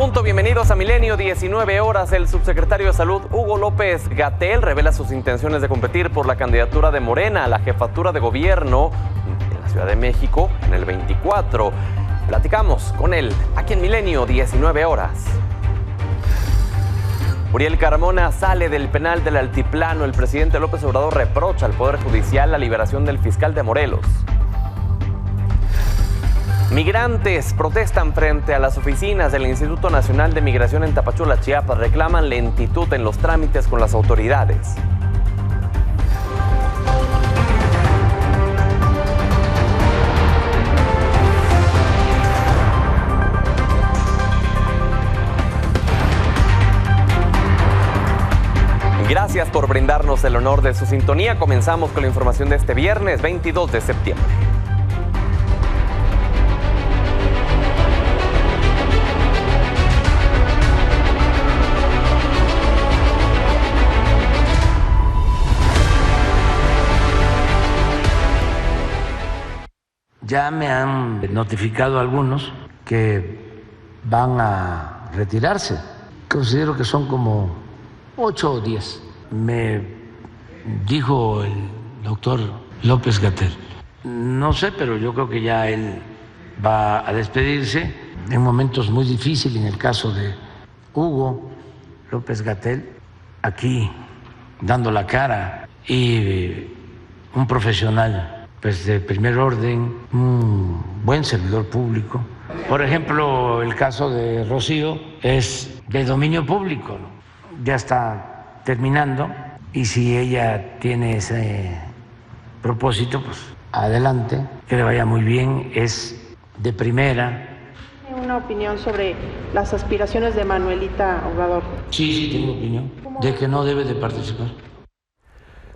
punto, bienvenidos a Milenio, 19 horas. El subsecretario de Salud, Hugo López-Gatell, revela sus intenciones de competir por la candidatura de Morena a la jefatura de gobierno en la Ciudad de México en el 24. Platicamos con él aquí en Milenio, 19 horas. Uriel Carmona sale del penal del Altiplano. El presidente López Obrador reprocha al Poder Judicial la liberación del fiscal de Morelos. Migrantes protestan frente a las oficinas del Instituto Nacional de Migración en Tapachula, Chiapas. Reclaman lentitud en los trámites con las autoridades. Gracias por brindarnos el honor de su sintonía. Comenzamos con la información de este viernes 22 de septiembre. Ya me han notificado algunos que van a retirarse. Considero que son como 8 o 10. Me dijo el doctor López-Gatell. No sé, pero yo creo que ya él va a despedirse en momentos muy difíciles. En el caso de Hugo López-Gatell, aquí dando la cara, y un profesional pues de primer orden, un buen servidor público. Por ejemplo, el caso de Rocío es de dominio público, ¿no? Ya está terminando, y si ella tiene ese propósito, pues adelante, que le vaya muy bien, es de primera. ¿Tiene una opinión sobre las aspiraciones de Manuelita Obrador? Sí, tengo opinión, de que no debe de participar.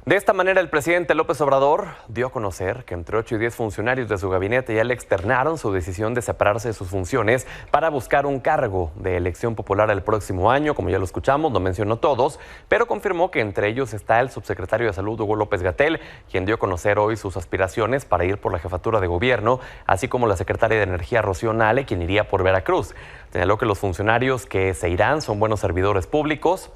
De esta manera, el presidente López Obrador dio a conocer que entre 8 y 10 funcionarios de su gabinete ya le externaron su decisión de separarse de sus funciones para buscar un cargo de elección popular el próximo año. Como ya lo escuchamos, no mencionó todos, pero confirmó que entre ellos está el subsecretario de Salud, Hugo López-Gatell, quien dio a conocer hoy sus aspiraciones para ir por la jefatura de gobierno, así como la secretaria de Energía, Rocío Nale, quien iría por Veracruz. Señaló que los funcionarios que se irán son buenos servidores públicos.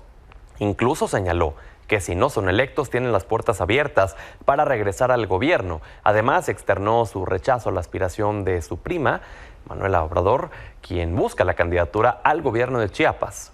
Incluso señaló que si no son electos tienen las puertas abiertas para regresar al gobierno. Además, externó su rechazo a la aspiración de su prima, Manuela Obrador, quien busca la candidatura al gobierno de Chiapas.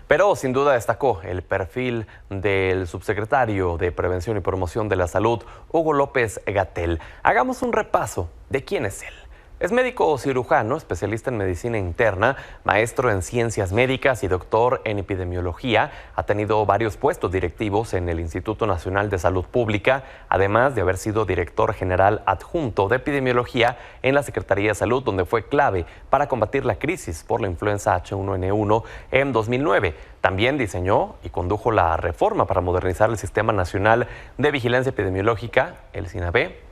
Pero sin duda destacó el perfil del subsecretario de Prevención y Promoción de la Salud, Hugo López-Gatell. Hagamos un repaso de quién es él. Es médico cirujano, especialista en medicina interna, maestro en ciencias médicas y doctor en epidemiología. Ha tenido varios puestos directivos en el Instituto Nacional de Salud Pública, además de haber sido director general adjunto de epidemiología en la Secretaría de Salud, donde fue clave para combatir la crisis por la influenza H1N1 en 2009. También diseñó y condujo la reforma para modernizar el Sistema Nacional de Vigilancia Epidemiológica, el SINAVE.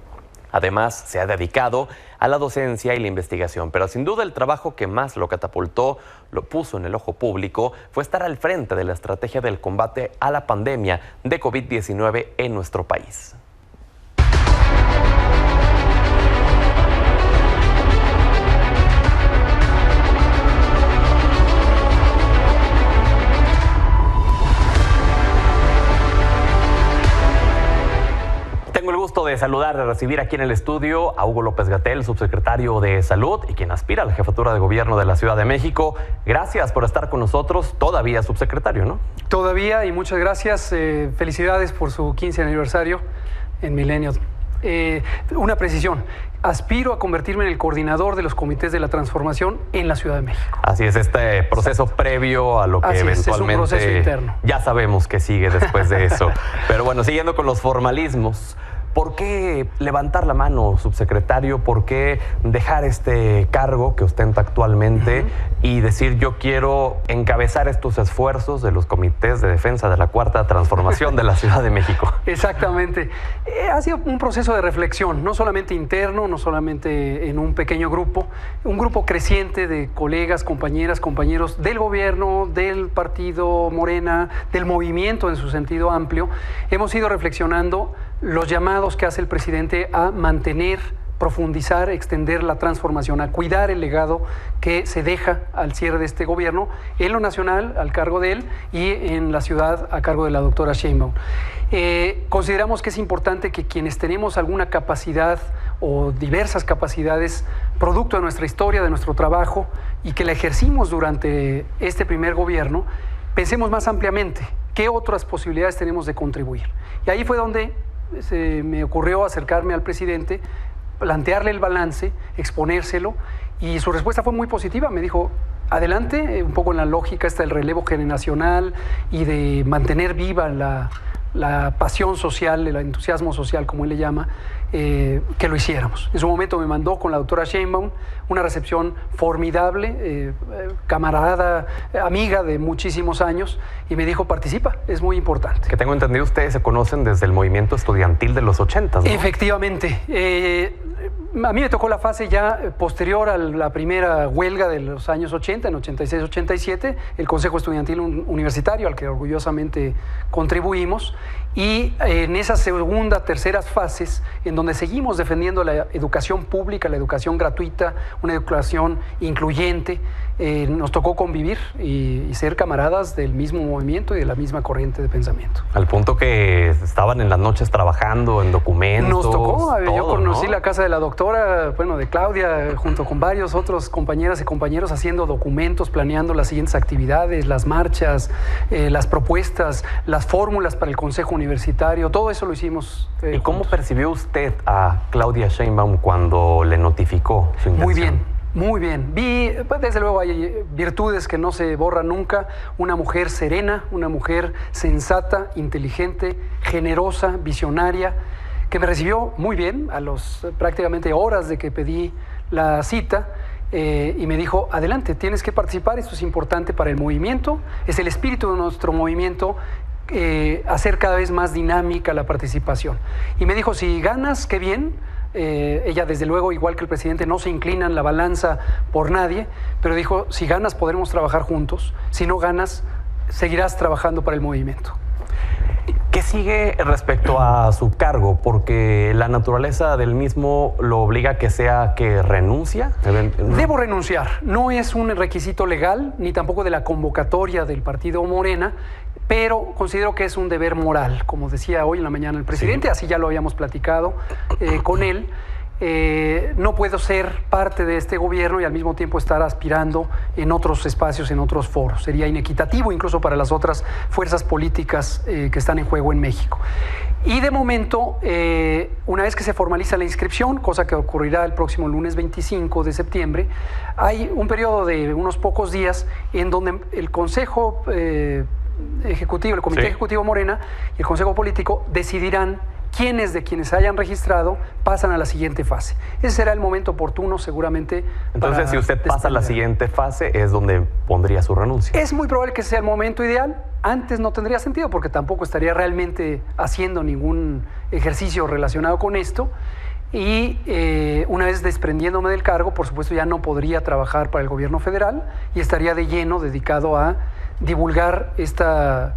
Además, se ha dedicado a la docencia y la investigación, pero sin duda el trabajo que más lo catapultó, lo puso en el ojo público, fue estar al frente de la estrategia del combate a la pandemia de COVID-19 en nuestro país. Tengo el gusto de saludar, de recibir aquí en el estudio a Hugo López-Gatell, subsecretario de Salud y quien aspira a la jefatura de gobierno de la Ciudad de México. Gracias por estar con nosotros, todavía subsecretario, ¿no? Todavía, y muchas gracias. Felicidades por su 15 aniversario en Milenio. Una precisión, aspiro a convertirme en el coordinador de los comités de la transformación en la Ciudad de México. Así es, este proceso previo a lo que eventualmente es un proceso interno. Ya sabemos que sigue después de eso. Pero bueno, siguiendo con los formalismos, ¿por qué levantar la mano, subsecretario? ¿Por qué dejar este cargo que ostenta actualmente y decir yo quiero encabezar estos esfuerzos de los comités de defensa de la Cuarta Transformación de la Ciudad de México? Exactamente. Ha sido un proceso de reflexión, no solamente interno, no solamente en un pequeño grupo, un grupo creciente de colegas, compañeras, compañeros del gobierno, del partido Morena, del movimiento en su sentido amplio. Hemos ido reflexionando los llamados que hace el presidente a mantener profundizar, extender la transformación, a cuidar el legado que se deja al cierre de este gobierno, en lo nacional, al cargo de él, y en la ciudad, a cargo de la doctora Sheinbaum. Consideramos que es importante que quienes tenemos alguna capacidad o diversas capacidades, producto de nuestra historia, de nuestro trabajo, y que la ejercimos durante este primer gobierno, pensemos más ampliamente qué otras posibilidades tenemos de contribuir. Y ahí fue donde se me ocurrió acercarme al presidente, plantearle el balance, exponérselo, y su respuesta fue muy positiva. Me dijo, adelante, un poco en la lógica esta del relevo generacional y de mantener viva la pasión social, el entusiasmo social, como él le llama, que lo hiciéramos. En su momento me mandó con la doctora Sheinbaum una recepción formidable, camarada, amiga de muchísimos años, y me dijo, participa, es muy importante. Que tengo entendido, ustedes se conocen desde el movimiento estudiantil de los 80, ¿no? Efectivamente. A mí me tocó la fase ya posterior a la primera huelga de los años 80, en 86-87, el Consejo Estudiantil Universitario, al que orgullosamente contribuimos, y en esa segunda, terceras fases, en donde seguimos defendiendo la educación pública, la educación gratuita, una educación incluyente, nos tocó convivir y ser camaradas del mismo movimiento y de la misma corriente de pensamiento. Al punto que estaban en las noches trabajando en documentos. Nos tocó, todo, yo conocí, ¿no?, la casa de la doctora, bueno, de Claudia, junto con varios otros compañeras y compañeros, haciendo documentos, planeando las siguientes actividades, las marchas, las propuestas, las fórmulas para el Consejo Universitario, todo eso lo hicimos. ¿Y cómo percibió usted a Claudia Sheinbaum cuando le notificó su intención? Muy bien. Muy bien. Vi, pues, desde luego hay virtudes que no se borran nunca. Una mujer serena, una mujer sensata, inteligente, generosa, visionaria, que me recibió muy bien a los prácticamente horas de que pedí la cita. Y me dijo, adelante, tienes que participar, esto es importante para el movimiento, es el espíritu de nuestro movimiento, hacer cada vez más dinámica la participación. Y me dijo, si ganas, qué bien. Ella, desde luego, igual que el presidente, no se inclina en la balanza por nadie, pero dijo, si ganas podremos trabajar juntos, si no ganas, seguirás trabajando para el movimiento. ¿Qué sigue respecto a su cargo? Porque la naturaleza del mismo lo obliga a que renuncia. Debo renunciar. No es un requisito legal, ni tampoco de la convocatoria del partido Morena, pero considero que es un deber moral, como decía hoy en la mañana el presidente, sí. Así ya lo habíamos platicado con él. No puedo ser parte de este gobierno y al mismo tiempo estar aspirando en otros espacios, en otros foros. Sería inequitativo incluso para las otras fuerzas políticas que están en juego en México. Y de momento, una vez que se formaliza la inscripción, cosa que ocurrirá el próximo lunes 25 de septiembre, hay un periodo de unos pocos días en donde el Consejo Ejecutivo, el Comité Ejecutivo Morena y el Consejo Político decidirán quiénes de quienes hayan registrado pasan a la siguiente fase. Ese será el momento oportuno, seguramente. Entonces, si usted pasa a la siguiente fase, es donde pondría su renuncia. Es muy probable que sea el momento ideal. Antes no tendría sentido, porque tampoco estaría realmente haciendo ningún ejercicio relacionado con esto. Y una vez desprendiéndome del cargo, por supuesto, ya no podría trabajar para el gobierno federal y estaría de lleno dedicado a divulgar estas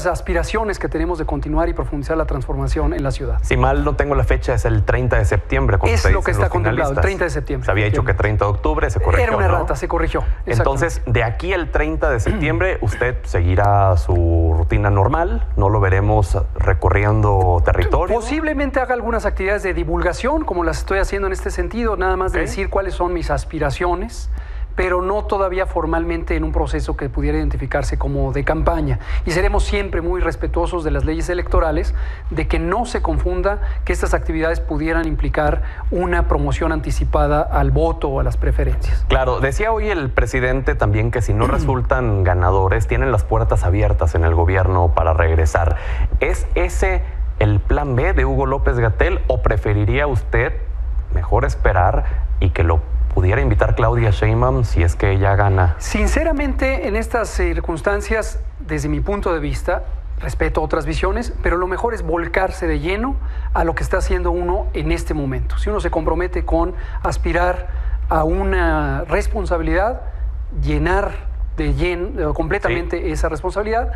aspiraciones que tenemos de continuar y profundizar la transformación en la ciudad. Si mal no tengo la fecha, es el 30 de septiembre. Es lo que está contemplado, el 30 de septiembre. Se había dicho que 30 de octubre, se corrigió. Era una errata, ¿no? Se corrigió. Entonces, de aquí al 30 de septiembre, usted seguirá su rutina normal, no lo veremos recorriendo territorio. Posiblemente haga algunas actividades de divulgación, como las estoy haciendo en este sentido, nada más de decir cuáles son mis aspiraciones, pero no todavía formalmente en un proceso que pudiera identificarse como de campaña. Y seremos siempre muy respetuosos de las leyes electorales, de que no se confunda que estas actividades pudieran implicar una promoción anticipada al voto o a las preferencias. Claro, decía hoy el presidente también que si no resultan ganadores, tienen las puertas abiertas en el gobierno para regresar. ¿Es ese el plan B de Hugo López-Gatell o preferiría usted mejor esperar y que lo pudiera invitar Claudia Sheinbaum si es que ella gana? Sinceramente, en estas circunstancias, desde mi punto de vista, respeto otras visiones, pero lo mejor es volcarse de lleno a lo que está haciendo uno en este momento. Si uno se compromete con aspirar a una responsabilidad, llenar completamente esa responsabilidad.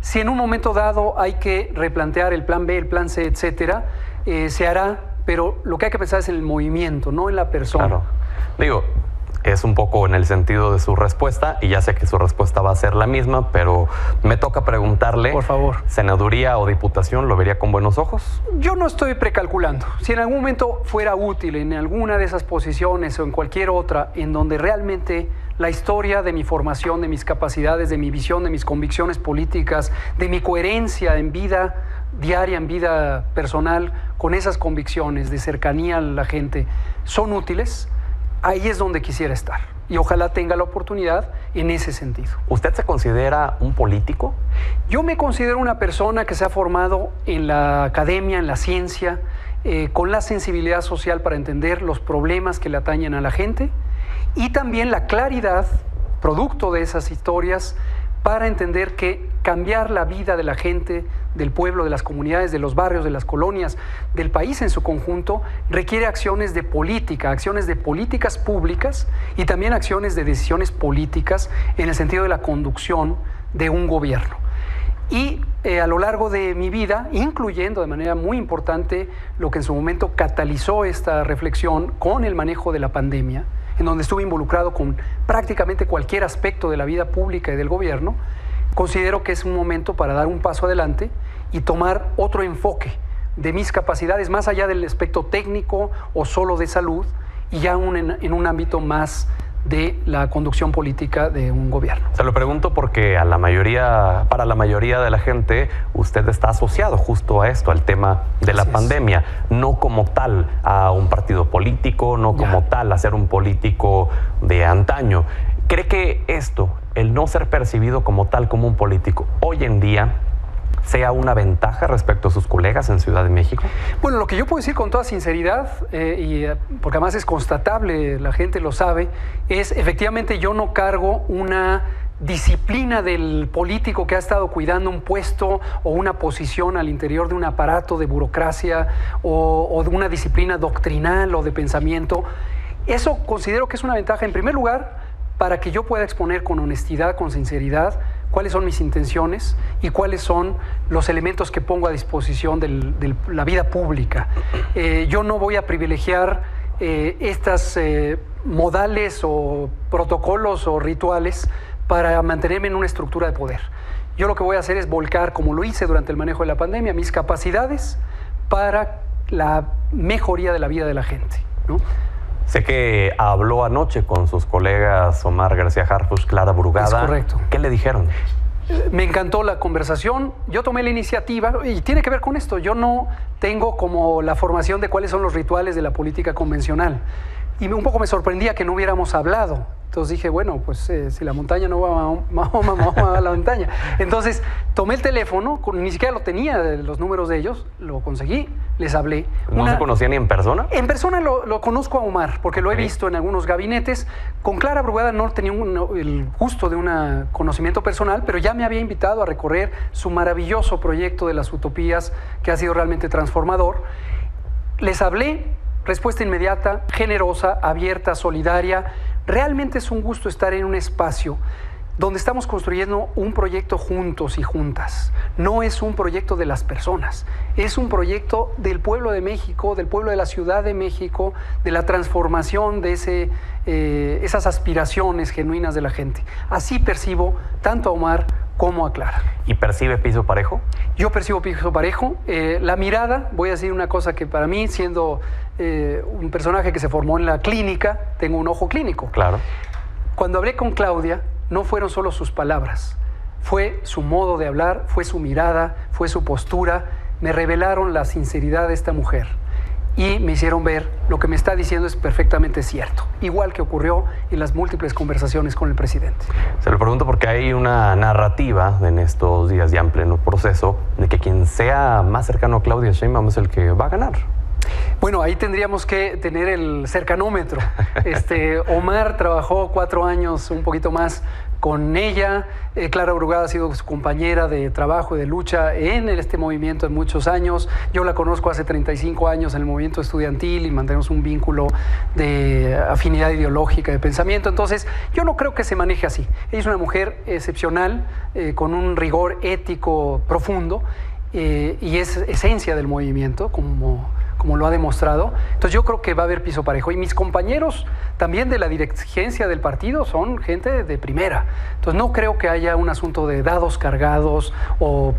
Si en un momento dado hay que replantear el plan B, el plan C, etcétera, se hará pero lo que hay que pensar es en el movimiento, no en la persona. Claro. Digo, es un poco en el sentido de su respuesta, y ya sé que su respuesta va a ser la misma, pero me toca preguntarle, por favor, ¿senaduría o diputación lo vería con buenos ojos? Yo no estoy precalculando. Si en algún momento fuera útil en alguna de esas posiciones o en cualquier otra, en donde realmente la historia de mi formación, de mis capacidades, de mi visión, de mis convicciones políticas, de mi coherencia en vida diaria, en vida personal, con esas convicciones de cercanía a la gente, son útiles, ahí es donde quisiera estar. Y ojalá tenga la oportunidad en ese sentido. ¿Usted se considera un político? Yo me considero una persona que se ha formado en la academia, en la ciencia, con la sensibilidad social para entender los problemas que le atañen a la gente y también la claridad, producto de esas historias, para entender que cambiar la vida de la gente, del pueblo, de las comunidades, de los barrios, de las colonias, del país en su conjunto, requiere acciones de política, acciones de políticas públicas y también acciones de decisiones políticas en el sentido de la conducción de un gobierno. Y a lo largo de mi vida, incluyendo de manera muy importante lo que en su momento catalizó esta reflexión con el manejo de la pandemia, en donde estuve involucrado con prácticamente cualquier aspecto de la vida pública y del gobierno, considero que es un momento para dar un paso adelante y tomar otro enfoque de mis capacidades, más allá del aspecto técnico o solo de salud, y ya en un ámbito más de la conducción política de un gobierno. Se lo pregunto porque para la mayoría de la gente, usted está asociado justo a esto, al tema de la pandemia, no como tal a un partido político, no como tal a ser un político de antaño. ¿Cree que esto, el no ser percibido como tal, como un político, hoy en día sea una ventaja respecto a sus colegas en Ciudad de México? Bueno, lo que yo puedo decir con toda sinceridad, porque además es constatable, la gente lo sabe, es efectivamente yo no cargo una disciplina del político que ha estado cuidando un puesto o una posición al interior de un aparato de burocracia o de una disciplina doctrinal o de pensamiento. Eso considero que es una ventaja, en primer lugar, para que yo pueda exponer con honestidad, con sinceridad, cuáles son mis intenciones y cuáles son los elementos que pongo a disposición de la vida pública. Yo no voy a privilegiar estas modales o protocolos o rituales para mantenerme en una estructura de poder. Yo lo que voy a hacer es volcar, como lo hice durante el manejo de la pandemia, mis capacidades para la mejoría de la vida de la gente, ¿no? Sé que habló anoche con sus colegas Omar García Harfuch, Clara Brugada. Es correcto. ¿Qué le dijeron? Me encantó la conversación, yo tomé la iniciativa y tiene que ver con esto. Yo no tengo como la formación de cuáles son los rituales de la política convencional y un poco me sorprendía que no hubiéramos hablado. Entonces dije, bueno, pues si la montaña no va, vamos a la montaña. Entonces tomé el teléfono, ni siquiera lo tenía, los números de ellos, lo conseguí, les hablé. ¿No se conocía ni en persona? En persona lo conozco a Omar, porque lo he visto en algunos gabinetes. Con Clara Brugada no tenía el gusto de un conocimiento personal, pero ya me había invitado a recorrer su maravilloso proyecto de las utopías, que ha sido realmente transformador. Les hablé, respuesta inmediata, generosa, abierta, solidaria. Realmente es un gusto estar en un espacio donde estamos construyendo un proyecto juntos y juntas. No es un proyecto de las personas, es un proyecto del pueblo de México, del pueblo de la Ciudad de México, de la transformación de esas aspiraciones genuinas de la gente. Así percibo tanto a Omar como a Clara. ¿Y percibe piso parejo? Yo percibo piso parejo. La mirada, voy a decir una cosa que para mí, siendo un personaje que se formó en la clínica, tengo un ojo clínico. Claro. Cuando hablé con Claudia, no fueron solo sus palabras, fue su modo de hablar, fue su mirada, fue su postura. Me revelaron la sinceridad de esta mujer y me hicieron ver lo que me está diciendo es perfectamente cierto, igual que ocurrió en las múltiples conversaciones con el presidente. Se lo pregunto porque hay una narrativa en estos días ya en pleno proceso de que quien sea más cercano a Claudia Sheinbaum es el que va a ganar. Bueno, ahí tendríamos que tener el cercanómetro. Omar trabajó 4 años, un poquito más, con ella. Clara Brugada ha sido su compañera de trabajo y de lucha en este movimiento en muchos años. Yo la conozco hace 35 años en el movimiento estudiantil y mantenemos un vínculo de afinidad ideológica, de pensamiento. Entonces, yo no creo que se maneje así. Ella es una mujer excepcional, con un rigor ético profundo y es esencia del movimiento, como como lo ha demostrado. Entonces yo creo que va a haber piso parejo. Y mis compañeros también de la dirigencia del partido son gente de primera. Entonces no creo que haya un asunto de dados cargados o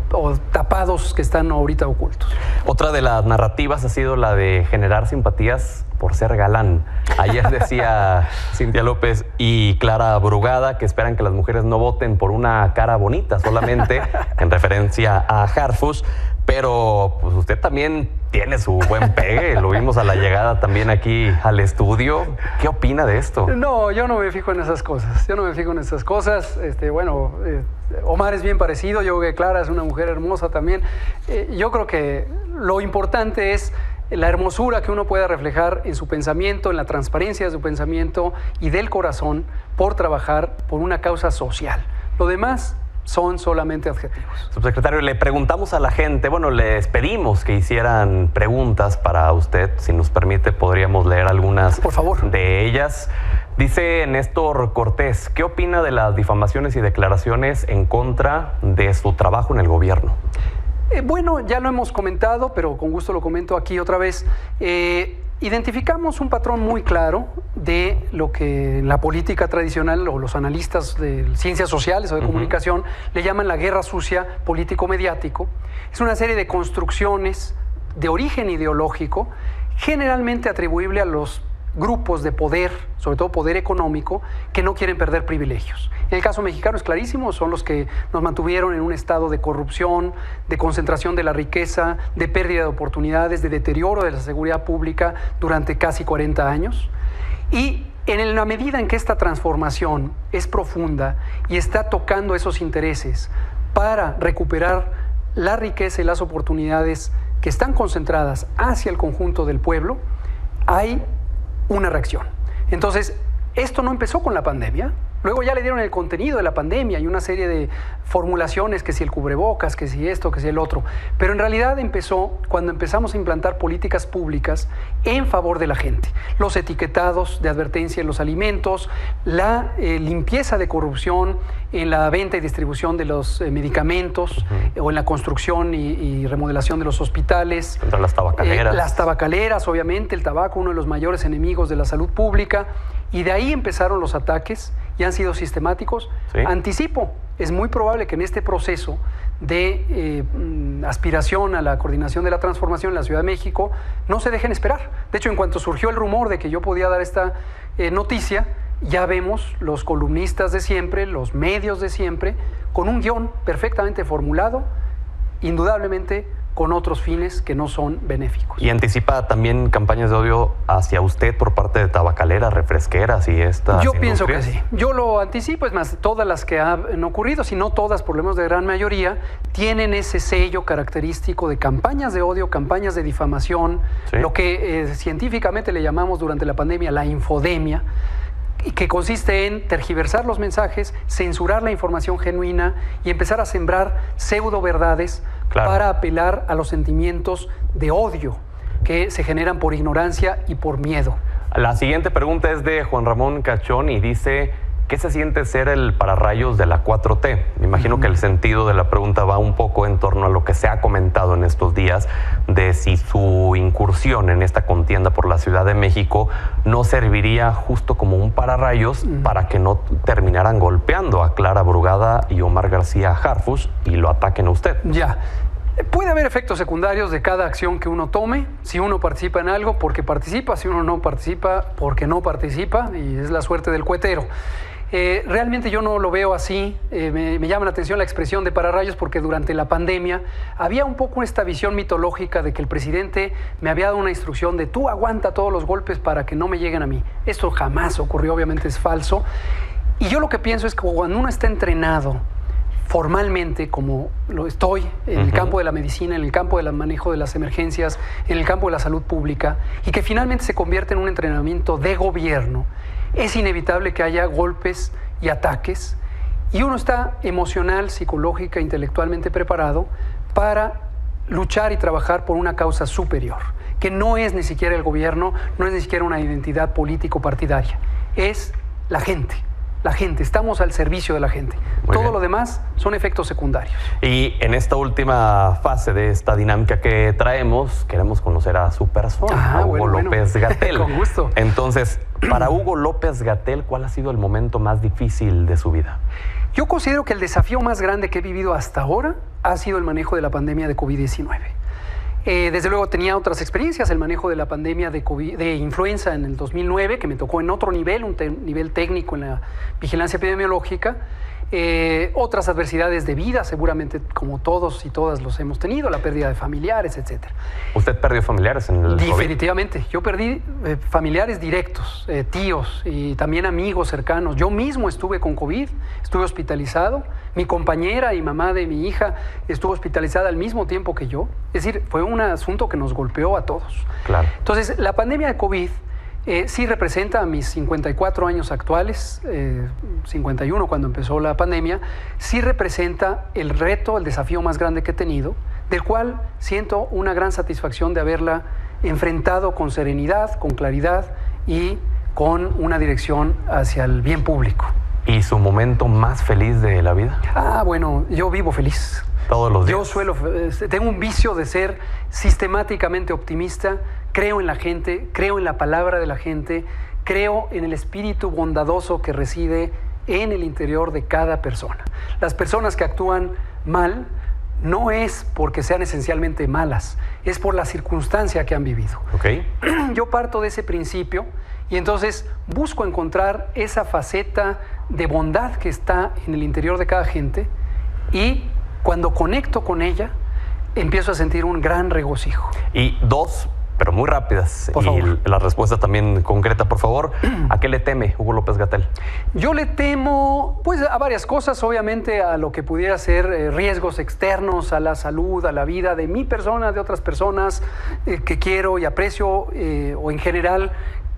tapados que están ahorita ocultos. Otra de las narrativas ha sido la de generar simpatías por ser galán. Ayer decía Cintia López y Clara Brugada que esperan que las mujeres no voten por una cara bonita, solamente en referencia a Harfush. Pero pues usted también tiene su buen pegue, lo vimos a la llegada también aquí al estudio. ¿Qué opina de esto? No, yo no me fijo en esas cosas. Omar es bien parecido, yo creo que Clara es una mujer hermosa también. Yo creo que lo importante es la hermosura que uno pueda reflejar en su pensamiento, en la transparencia de su pensamiento y del corazón por trabajar por una causa social. Lo demás son solamente adjetivos. Subsecretario, le preguntamos a la gente, les pedimos que hicieran preguntas para usted. Si nos permite, podríamos leer algunas por favor de ellas. Dice Néstor Cortés, ¿qué opina de las difamaciones y declaraciones en contra de su trabajo en el gobierno? Ya lo hemos comentado, pero con gusto lo comento aquí otra vez. Identificamos un patrón muy claro de lo que en la política tradicional o los analistas de ciencias sociales o de comunicación le llaman la guerra sucia político-mediático. Es una serie de construcciones de origen ideológico, generalmente atribuible a los grupos de poder, sobre todo poder económico, que no quieren perder privilegios. En el caso mexicano es clarísimo, son los que nos mantuvieron en un estado de corrupción, de concentración de la riqueza, de pérdida de oportunidades, de deterioro de la seguridad pública durante casi 40 años. Y en la medida en que esta transformación es profunda y está tocando esos intereses para recuperar la riqueza y las oportunidades que están concentradas hacia el conjunto del pueblo, hay una reacción. Entonces, esto no empezó con la pandemia. Luego ya le dieron el contenido de la pandemia y una serie de formulaciones, que si el cubrebocas, que si esto, que si el otro. Pero en realidad empezó cuando empezamos a implantar políticas públicas en favor de la gente. Los etiquetados de advertencia en los alimentos, la limpieza de corrupción en la venta y distribución de los medicamentos o en la construcción y remodelación de los hospitales. Contra las tabacaleras. Las tabacaleras, obviamente, el tabaco, uno de los mayores enemigos de la salud pública. Y de ahí empezaron los ataques y han sido sistemáticos. Sí. Anticipo, es muy probable que en este proceso de aspiración a la coordinación de la transformación en la Ciudad de México no se dejen esperar. De hecho, en cuanto surgió el rumor de que yo podía dar esta noticia, ya vemos los columnistas de siempre, los medios de siempre, con un guión perfectamente formulado, indudablemente con otros fines que no son benéficos. ¿Y anticipa también campañas de odio hacia usted por parte de tabacaleras, refresqueras y estas Yo pienso que sí. Yo lo anticipo, es más, todas las que han ocurrido, si no todas, por lo menos de gran mayoría, tienen ese sello característico de campañas de odio, campañas de difamación, ¿sí? Lo que científicamente le llamamos durante la pandemia la infodemia, y que consiste en tergiversar los mensajes, censurar la información genuina y empezar a sembrar pseudo verdades para apelar a los sentimientos de odio que se generan por ignorancia y por miedo. La siguiente pregunta es de Juan Ramón Cachón y dice: ¿qué se siente ser el pararrayos de la 4T? Me imagino que el sentido de la pregunta va un poco en torno a lo que se ha comentado en estos días de si su incursión en esta contienda por la Ciudad de México no serviría justo como un pararrayos para que no terminaran golpeando a Clara Brugada y Omar García Harfush y lo ataquen a usted. Ya. Puede haber efectos secundarios de cada acción que uno tome. Si uno participa en algo, porque participa. Si uno no participa, porque no participa. Y es la suerte del cuetero. Realmente yo no lo veo así. Me llama la atención la expresión de pararrayos porque durante la pandemia había un poco esta visión mitológica de que el presidente me había dado una instrucción de tú aguanta todos los golpes para que no me lleguen a mí. Esto jamás ocurrió, obviamente es falso. Y yo lo que pienso es que cuando uno está entrenado formalmente, como lo estoy en el campo de la medicina, en el campo del manejo de las emergencias, en el campo de la salud pública, y que finalmente se convierte en un entrenamiento de gobierno, es inevitable que haya golpes y ataques, y uno está emocional, psicológica, intelectualmente preparado para luchar y trabajar por una causa superior, que no es ni siquiera el gobierno, no es ni siquiera una identidad político-partidaria, es la gente. la gente, estamos al servicio de la gente. Todo lo demás son efectos secundarios. Y en esta última fase de esta dinámica que traemos, queremos conocer a su persona, a Hugo López-Gatell. Con gusto. Entonces, para Hugo López-Gatell, ¿cuál ha sido el momento más difícil de su vida? Yo considero que el desafío más grande que he vivido hasta ahora ha sido el manejo de la pandemia de COVID-19. Desde luego tenía otras experiencias, el manejo de la pandemia de influenza en el 2009, que me tocó en otro nivel, un nivel técnico en la vigilancia epidemiológica. Otras adversidades de vida, seguramente como todos y todas los hemos tenido, la pérdida de familiares, etc. ¿Usted perdió familiares en el Definitivamente. COVID? Yo perdí familiares directos, tíos y también amigos cercanos. Yo mismo estuve con COVID, estuve hospitalizado. Mi compañera y mamá de mi hija estuvo hospitalizada al mismo tiempo que yo. Es decir, fue un asunto que nos golpeó a todos. Claro. Entonces, la pandemia de COVID sí representa a mis 54 años actuales, 51 cuando empezó la pandemia, sí representa el reto, el desafío más grande que he tenido, del cual siento una gran satisfacción de haberla enfrentado con serenidad, con claridad y con una dirección hacia el bien público. ¿Y su momento más feliz de la vida? Bueno, yo vivo feliz. Todos los días. Yo tengo un vicio de ser sistemáticamente optimista. Creo en la gente, creo en la palabra de la gente, creo en el espíritu bondadoso que reside en el interior de cada persona. Las personas que actúan mal no es porque sean esencialmente malas, es por la circunstancia que han vivido. Okay. Yo parto de ese principio y entonces busco encontrar esa faceta de bondad que está en el interior de cada gente y cuando conecto con ella, empiezo a sentir un gran regocijo. Y dos, pero muy rápidas, por favor. Y la respuesta también concreta, por favor. ¿A qué le teme Hugo López-Gatell? Yo le temo, pues, a varias cosas, obviamente a lo que pudiera ser riesgos externos a la salud, a la vida de mi persona, de otras personas que quiero y aprecio, o en general,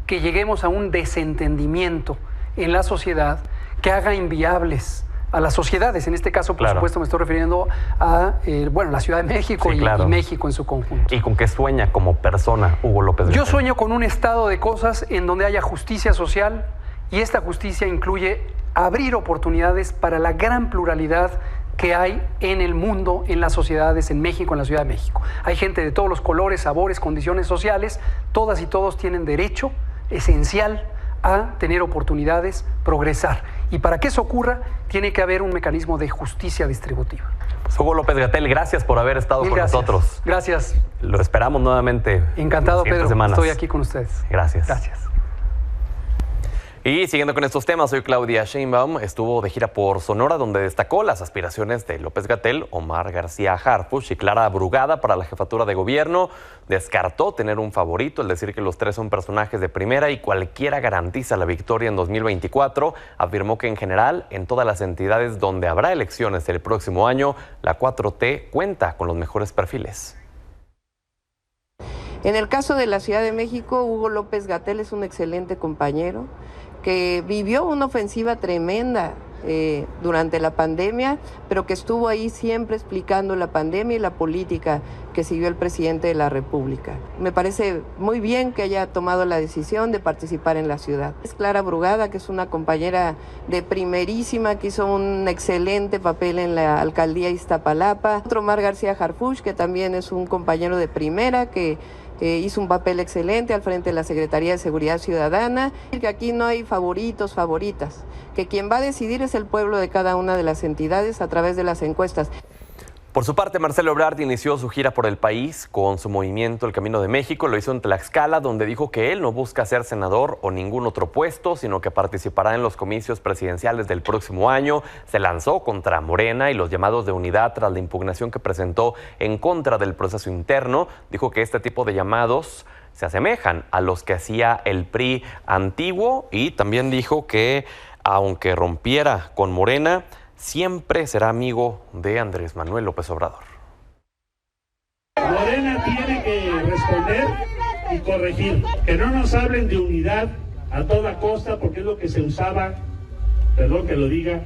que lleguemos a un desentendimiento en la sociedad que haga inviables a las sociedades. En este caso, por supuesto, me estoy refiriendo a la Ciudad de México y México en su conjunto. ¿Y con qué sueña como persona Hugo López-Gatell? Yo sueño con un estado de cosas en donde haya justicia social y esta justicia incluye abrir oportunidades para la gran pluralidad que hay en el mundo, en las sociedades, en México, en la Ciudad de México. Hay gente de todos los colores, sabores, condiciones sociales. Todas y todos tienen derecho esencial a tener oportunidades, progresar. Y para que eso ocurra, tiene que haber un mecanismo de justicia distributiva. Pues Hugo López-Gatell, gracias por haber estado con nosotros. Gracias. Lo esperamos nuevamente. Encantado, Pedro. Semanas. Estoy aquí con ustedes. Gracias. Gracias. Y siguiendo con estos temas, hoy Claudia Sheinbaum estuvo de gira por Sonora, donde destacó las aspiraciones de López-Gatell, Omar García Harfuch y Clara Brugada para la jefatura de gobierno. Descartó tener un favorito, el decir que los tres son personajes de primera y cualquiera garantiza la victoria en 2024. Afirmó que en general, en todas las entidades donde habrá elecciones el próximo año, la 4T cuenta con los mejores perfiles. En el caso de la Ciudad de México, Hugo López-Gatell es un excelente compañero que vivió una ofensiva tremenda durante la pandemia, pero que estuvo ahí siempre explicando la pandemia y la política que siguió el presidente de la República. Me parece muy bien que haya tomado la decisión de participar en la ciudad. Es Clara Brugada, que es una compañera de primerísima, que hizo un excelente papel en la alcaldía de Iztapalapa. Otro Omar García Harfuch, que también es un compañero de primera, que hizo un papel excelente al frente de la Secretaría de Seguridad Ciudadana. Que aquí no hay favoritos, favoritas, que quien va a decidir es el pueblo de cada una de las entidades a través de las encuestas. Por su parte, Marcelo Ebrard inició su gira por el país con su movimiento El Camino de México. Lo hizo en Tlaxcala, donde dijo que él no busca ser senador o ningún otro puesto, sino que participará en los comicios presidenciales del próximo año. Se lanzó contra Morena y los llamados de unidad tras la impugnación que presentó en contra del proceso interno. Dijo que este tipo de llamados se asemejan a los que hacía el PRI antiguo y también dijo que, aunque rompiera con Morena, siempre será amigo de Andrés Manuel López Obrador. Morena tiene que responder y corregir. Que no nos hablen de unidad a toda costa, porque es lo que se usaba, perdón que lo diga,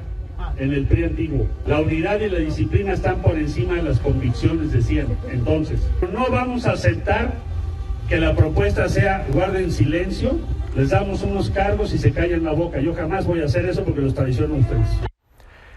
en el PRI antiguo. La unidad y la disciplina están por encima de las convicciones, decían. Entonces, no vamos a aceptar que la propuesta sea guarden silencio, les damos unos cargos y se callan la boca. Yo jamás voy a hacer eso porque los traiciono a ustedes.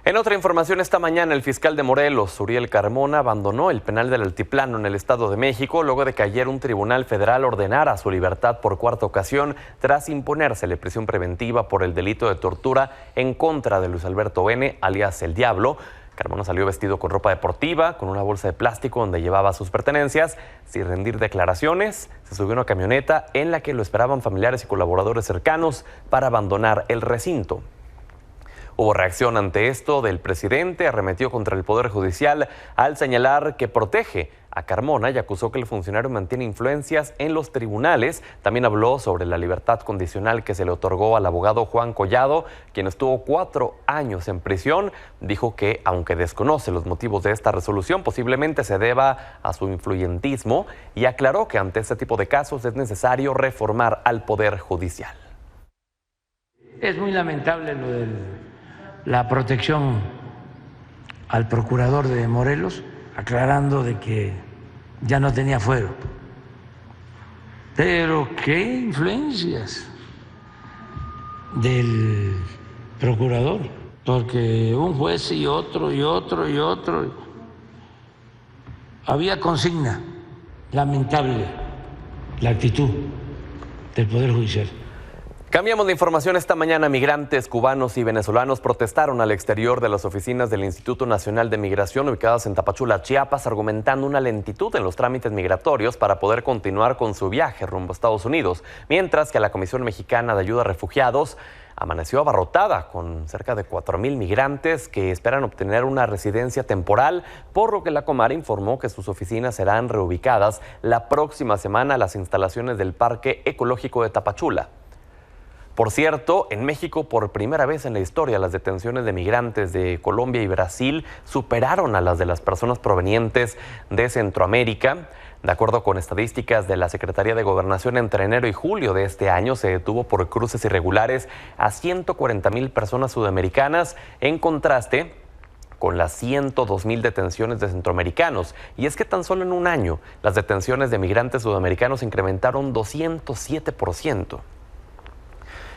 En otra información, esta mañana el fiscal de Morelos, Uriel Carmona, abandonó el penal del Altiplano en el Estado de México luego de que ayer un tribunal federal ordenara su libertad por cuarta ocasión tras imponérsele prisión preventiva por el delito de tortura en contra de Luis Alberto N., alias El Diablo. Carmona salió vestido con ropa deportiva, con una bolsa de plástico donde llevaba sus pertenencias, sin rendir declaraciones. Se subió a una camioneta en la que lo esperaban familiares y colaboradores cercanos para abandonar el recinto. Hubo reacción ante esto del presidente, arremetió contra el Poder Judicial al señalar que protege a Carmona y acusó que el funcionario mantiene influencias en los tribunales. También habló sobre la libertad condicional que se le otorgó al abogado Juan Collado, quien estuvo 4 años en prisión. Dijo que, aunque desconoce los motivos de esta resolución, posiblemente se deba a su influyentismo y aclaró que ante este tipo de casos es necesario reformar al Poder Judicial. Es muy lamentable lo de la protección al procurador de Morelos, aclarando de que ya no tenía fuero. Pero qué influencias del procurador, porque un juez y otro y otro y otro. Había consigna. Lamentable la actitud del Poder Judicial. Cambiamos de información. Esta mañana migrantes cubanos y venezolanos protestaron al exterior de las oficinas del Instituto Nacional de Migración ubicadas en Tapachula, Chiapas, argumentando una lentitud en los trámites migratorios para poder continuar con su viaje rumbo a Estados Unidos, mientras que la Comisión Mexicana de Ayuda a Refugiados amaneció abarrotada con cerca de 4,000 migrantes que esperan obtener una residencia temporal, por lo que la Comar informó que sus oficinas serán reubicadas la próxima semana a las instalaciones del Parque Ecológico de Tapachula. Por cierto, en México, por primera vez en la historia, las detenciones de migrantes de Colombia y Brasil superaron a las de las personas provenientes de Centroamérica. De acuerdo con estadísticas de la Secretaría de Gobernación, entre enero y julio de este año se detuvo por cruces irregulares a 140,000 personas sudamericanas, en contraste con las 102,000 detenciones de centroamericanos. Y es que tan solo en un año, las detenciones de migrantes sudamericanos incrementaron 207%.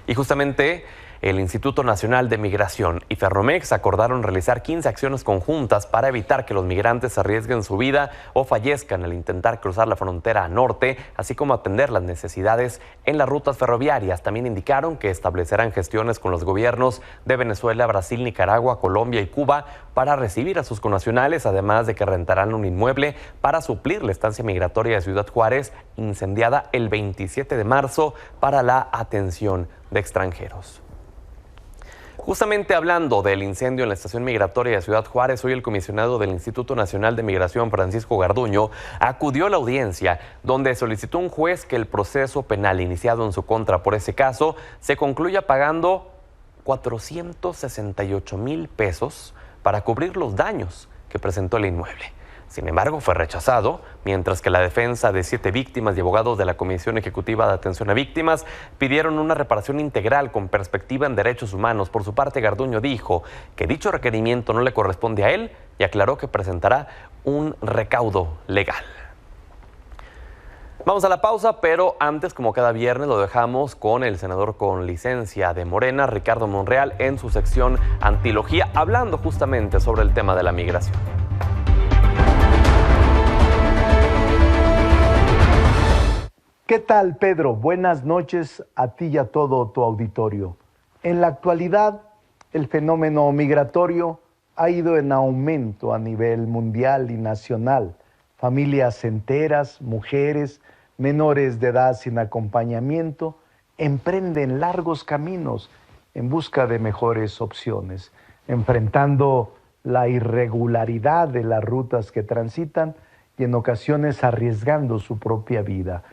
Y justamente el Instituto Nacional de Migración y Ferromex acordaron realizar 15 acciones conjuntas para evitar que los migrantes arriesguen su vida o fallezcan al intentar cruzar la frontera norte, así como atender las necesidades en las rutas ferroviarias. También indicaron que establecerán gestiones con los gobiernos de Venezuela, Brasil, Nicaragua, Colombia y Cuba para recibir a sus connacionales, además de que rentarán un inmueble para suplir la estancia migratoria de Ciudad Juárez, incendiada el 27 de marzo para la atención de extranjeros. Justamente hablando del incendio en la estación migratoria de Ciudad Juárez, hoy el comisionado del Instituto Nacional de Migración, Francisco Garduño, acudió a la audiencia donde solicitó un juez que el proceso penal iniciado en su contra por ese caso se concluya pagando 468,000 pesos para cubrir los daños que presentó el inmueble. Sin embargo, fue rechazado, mientras que la defensa de 7 víctimas y abogados de la Comisión Ejecutiva de Atención a Víctimas pidieron una reparación integral con perspectiva en derechos humanos. Por su parte, Garduño dijo que dicho requerimiento no le corresponde a él y aclaró que presentará un recaudo legal. Vamos a la pausa, pero antes, como cada viernes, lo dejamos con el senador con licencia de Morena, Ricardo Monreal, en su sección Antilogía, hablando justamente sobre el tema de la migración. ¿Qué tal, Pedro? Buenas noches a ti y a todo tu auditorio. En la actualidad, el fenómeno migratorio ha ido en aumento a nivel mundial y nacional. Familias enteras, mujeres, menores de edad sin acompañamiento, emprenden largos caminos en busca de mejores opciones, enfrentando la irregularidad de las rutas que transitan y en ocasiones arriesgando su propia vida.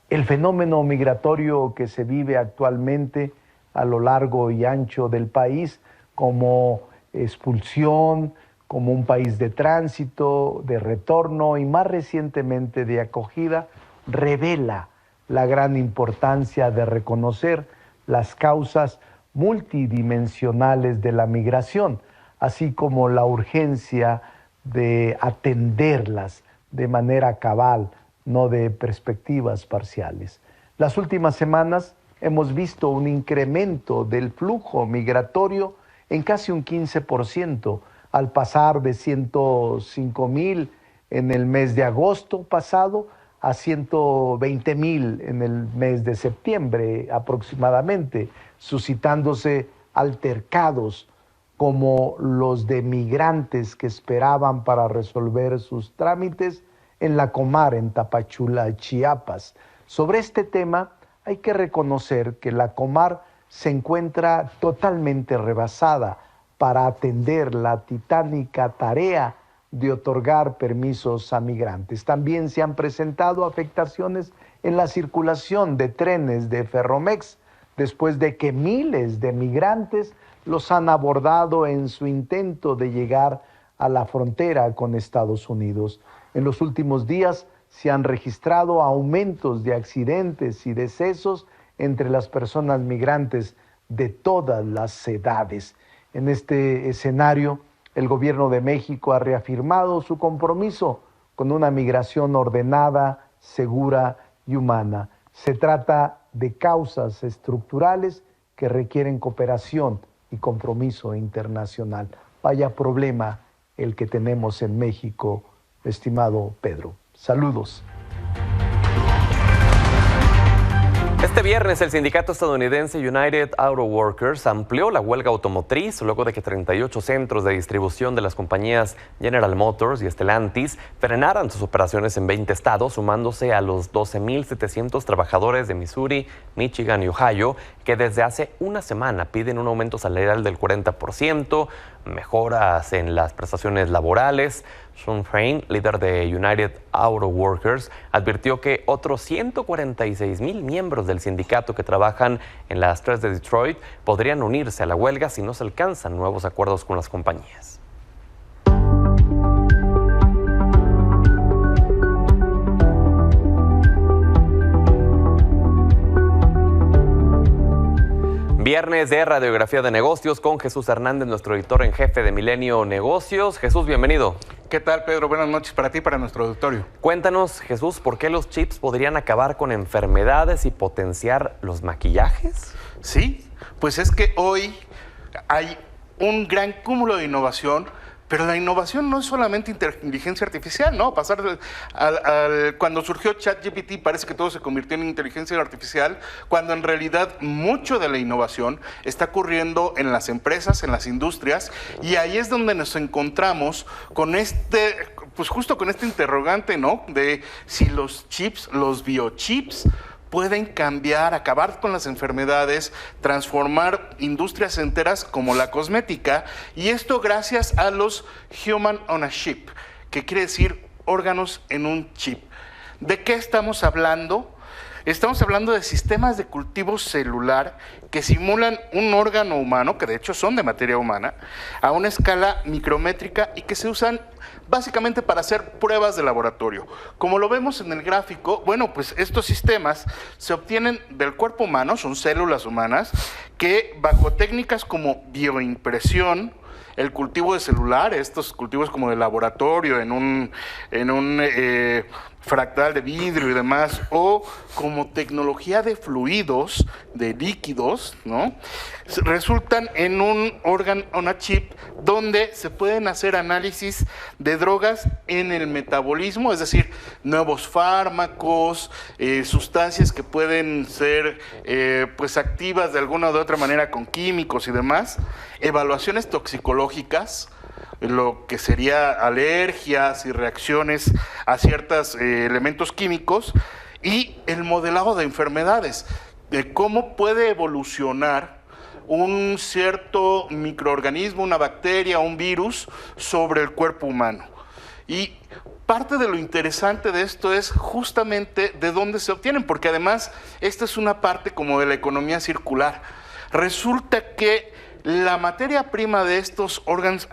El fenómeno migratorio que se vive actualmente a lo largo y ancho del país como expulsión, como un país de tránsito, de retorno y más recientemente de acogida, revela la gran importancia de reconocer las causas multidimensionales de la migración, así como la urgencia de atenderlas de manera cabal, no de perspectivas parciales. Las últimas semanas hemos visto un incremento del flujo migratorio en casi un 15%, al pasar de 105,000 en el mes de agosto pasado a 120,000 en el mes de septiembre aproximadamente, suscitándose altercados como los de migrantes que esperaban para resolver sus trámites en La Comar, en Tapachula, Chiapas. Sobre este tema hay que reconocer que La Comar se encuentra totalmente rebasada para atender la titánica tarea de otorgar permisos a migrantes. También se han presentado afectaciones en la circulación de trenes de Ferromex, después de que miles de migrantes los han abordado en su intento de llegar a la frontera con Estados Unidos. En los últimos días se han registrado aumentos de accidentes y decesos entre las personas migrantes de todas las edades. En este escenario, el gobierno de México ha reafirmado su compromiso con una migración ordenada, segura y humana. Se trata de causas estructurales que requieren cooperación y compromiso internacional. Vaya problema el que tenemos en México, estimado Pedro. Saludos. Este viernes el sindicato estadounidense United Auto Workers amplió la huelga automotriz luego de que 38 centros de distribución de las compañías General Motors y Stellantis frenaran sus operaciones en 20 estados, sumándose a los 12,700 trabajadores de Missouri, Michigan y Ohio, que desde hace una semana piden un aumento salarial del 40%, mejoras en las prestaciones laborales. Sean Fein, líder de United Auto Workers, advirtió que otros 146,000 miembros del sindicato que trabajan en las 3 de Detroit podrían unirse a la huelga si no se alcanzan nuevos acuerdos con las compañías. Viernes de Radiografía de Negocios con Jesús Hernández, nuestro editor en jefe de Milenio Negocios. Jesús, bienvenido. ¿Qué tal, Pedro? Buenas noches para ti y para nuestro auditorio. Cuéntanos, Jesús, ¿por qué los chips podrían acabar con enfermedades y potenciar los maquillajes? Sí, pues es que hoy hay un gran cúmulo de innovación, pero la innovación no es solamente inteligencia artificial, ¿no? Cuando surgió ChatGPT parece que todo se convirtió en inteligencia artificial, cuando en realidad mucho de la innovación está ocurriendo en las empresas, en las industrias, y ahí es donde nos encontramos con pues justo con este interrogante, ¿no? De si los chips, los biochips, pueden cambiar, acabar con las enfermedades, transformar industrias enteras como la cosmética, y esto gracias a los Human on a Chip, que quiere decir órganos en un chip. ¿De qué estamos hablando? Estamos hablando de sistemas de cultivo celular que simulan un órgano humano, que de hecho son de materia humana, a una escala micrométrica y que se usan básicamente para hacer pruebas de laboratorio. Como lo vemos en el gráfico, bueno, pues estos sistemas se obtienen del cuerpo humano, son células humanas, que bajo técnicas como bioimpresión, el cultivo de celular, estos cultivos como de laboratorio en un fractal de vidrio y demás, o como tecnología de fluidos, de líquidos, ¿no? Resultan en un órgano on a chip donde se pueden hacer análisis de drogas en el metabolismo, es decir, nuevos fármacos, sustancias que pueden ser pues activas de alguna u otra manera con químicos y demás, evaluaciones toxicológicas, lo que sería alergias y reacciones a ciertos elementos químicos, y el modelado de enfermedades, de cómo puede evolucionar un cierto microorganismo, una bacteria, un virus sobre el cuerpo humano. Y parte de lo interesante de esto es justamente de dónde se obtienen, porque además esta es una parte como de la economía circular. Resulta que la materia prima de estos órganos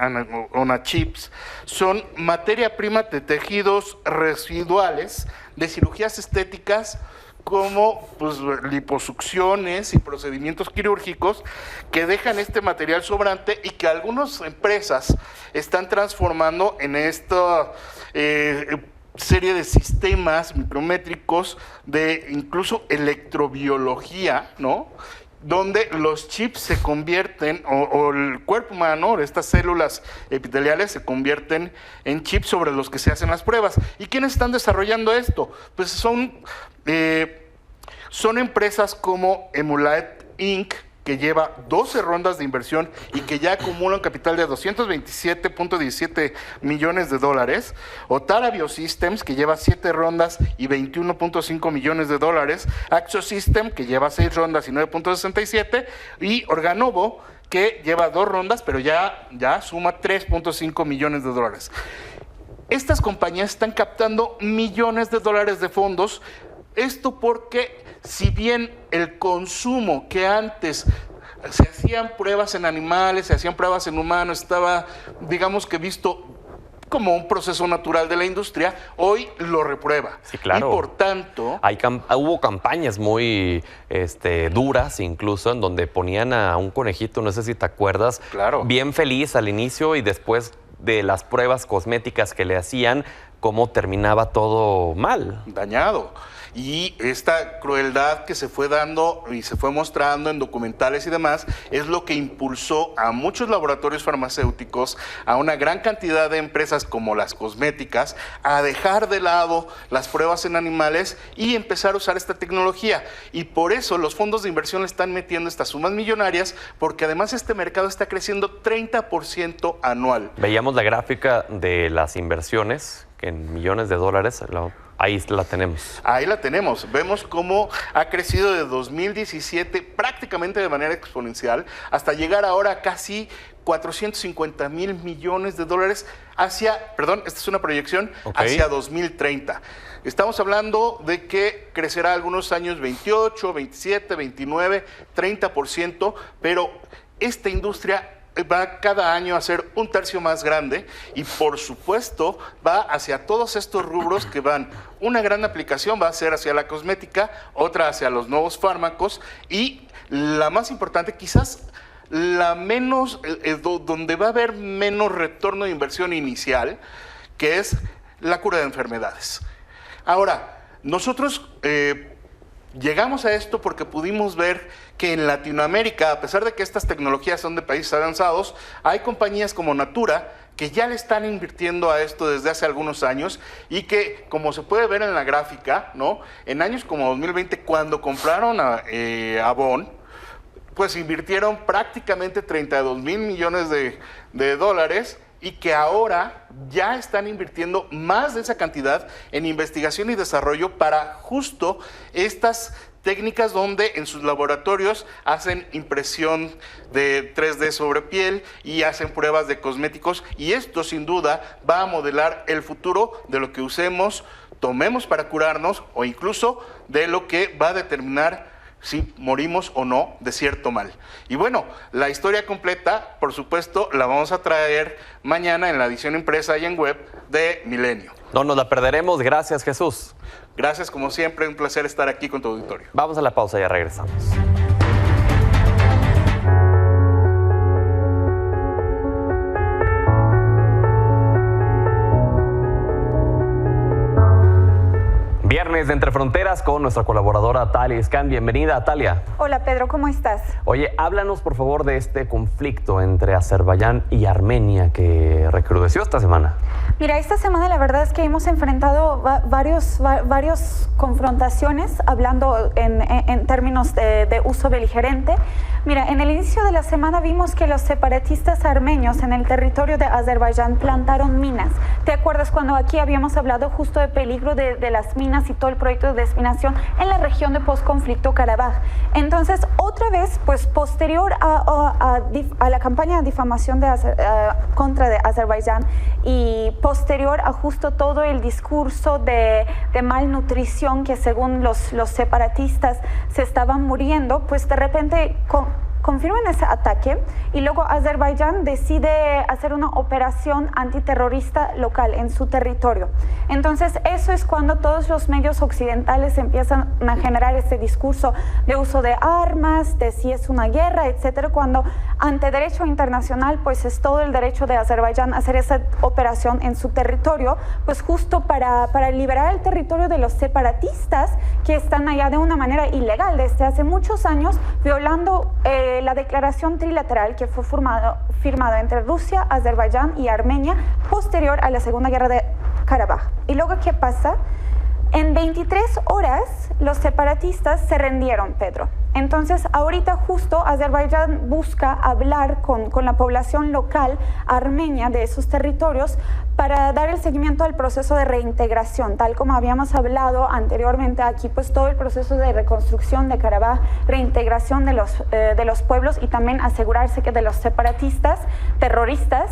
on a chips son materia prima de tejidos residuales de cirugías estéticas como pues, liposucciones y procedimientos quirúrgicos que dejan este material sobrante y que algunas empresas están transformando en serie de sistemas micrométricos de incluso electrobiología, ¿no? Donde los chips se convierten, o el cuerpo humano, estas células epiteliales se convierten en chips sobre los que se hacen las pruebas. ¿Y quiénes están desarrollando esto? Pues son empresas como Emulate Inc., que lleva 12 rondas de inversión y que ya acumula un capital de $227.17 millones. Otara Biosystems, que lleva 7 rondas y $21.5 millones. Axosystem, que lleva 6 rondas y 9.67. Y Organovo, que lleva 2 rondas, pero ya suma $3.5 millones. Estas compañías están captando millones de dólares de fondos. Esto porque, si bien el consumo que antes se hacían pruebas en animales, se hacían pruebas en humanos, estaba, digamos que visto como un proceso natural de la industria, hoy lo reprueba. Sí, claro. Y por tanto... Hubo campañas muy duras incluso, en donde ponían a un conejito, no sé si te acuerdas, claro, bien feliz al inicio, y después de las pruebas cosméticas que le hacían, cómo terminaba todo mal. Dañado. Y esta crueldad que se fue dando y se fue mostrando en documentales y demás es lo que impulsó a muchos laboratorios farmacéuticos, a una gran cantidad de empresas como las cosméticas, a dejar de lado las pruebas en animales y empezar a usar esta tecnología. Y por eso los fondos de inversión le están metiendo estas sumas millonarias, porque además este mercado está creciendo 30% anual. Veíamos la gráfica de las inversiones en millones de dólares. Ahí la tenemos. Ahí la tenemos. Vemos cómo ha crecido de 2017 prácticamente de manera exponencial hasta llegar ahora a casi $450 mil millones hacia, esta es una proyección, hacia 2030. Estamos hablando de que crecerá algunos años 28, 27, 29, 30%, pero esta industria va cada año a ser un tercio más grande y, por supuesto, va hacia todos estos rubros que van. Una gran aplicación va a ser hacia la cosmética, otra hacia los nuevos fármacos y la más importante, quizás la menos, donde va a haber menos retorno de inversión inicial, que es la cura de enfermedades. Ahora, nosotros llegamos a esto porque pudimos ver que en Latinoamérica, a pesar de que estas tecnologías son de países avanzados, hay compañías como Natura que ya le están invirtiendo a esto desde hace algunos años y que, como se puede ver en la gráfica, ¿no?, en años como 2020, cuando compraron a Avon, pues invirtieron prácticamente 32 mil millones de dólares, y que ahora ya están invirtiendo más de esa cantidad en investigación y desarrollo para justo estas técnicas donde en sus laboratorios hacen impresión de 3D sobre piel y hacen pruebas de cosméticos, y esto sin duda va a modelar el futuro de lo que usemos, tomemos para curarnos, o incluso de lo que va a determinar si morimos o no de cierto mal. Y bueno, la historia completa, por supuesto, la vamos a traer mañana en la edición impresa y en web de Milenio. No nos la perderemos. Gracias, Jesús. Gracias, como siempre, un placer estar aquí con tu auditorio. Vamos a la pausa, ya regresamos. Viernes de Entre Fronteras con nuestra colaboradora Talia Iscan. Bienvenida, Talia. Hola, Pedro, ¿cómo estás? Oye, háblanos por favor de este conflicto entre Azerbaiyán y Armenia que recrudeció esta semana. Mira, esta semana la verdad es que hemos enfrentado varias confrontaciones, hablando en términos de uso beligerante. Mira, en el inicio de la semana vimos que los separatistas armenios en el territorio de Azerbaiyán plantaron minas. ¿Te acuerdas cuando aquí habíamos hablado justo de peligro de las minas y todo el proyecto de desminación en la región de postconflicto Karabaj? Entonces, otra vez, pues posterior a la campaña de difamación contra de Azerbaiyán y posterior a justo todo el discurso de malnutrición que según los separatistas se estaban muriendo, pues de repente confirman ese ataque y luego Azerbaiyán decide hacer una operación antiterrorista local en su territorio. Entonces eso es cuando todos los medios occidentales empiezan a generar ese discurso de uso de armas, de si es una guerra, etcétera, cuando ante derecho internacional, pues es todo el derecho de Azerbaiyán a hacer esa operación en su territorio, pues justo para liberar el territorio de los separatistas que están allá de una manera ilegal desde hace muchos años, violando la declaración trilateral que fue firmado entre Rusia, Azerbaiyán y Armenia posterior a la Segunda Guerra de Karabaj. Y luego, ¿qué pasa? En 23 horas los separatistas se rendieron, Pedro. Entonces, ahorita justo Azerbaiyán busca hablar con la población local armenia de esos territorios para dar el seguimiento al proceso de reintegración, tal como habíamos hablado anteriormente aquí, pues todo el proceso de reconstrucción de Karabaj, reintegración de los pueblos y también asegurarse que de los separatistas, terroristas,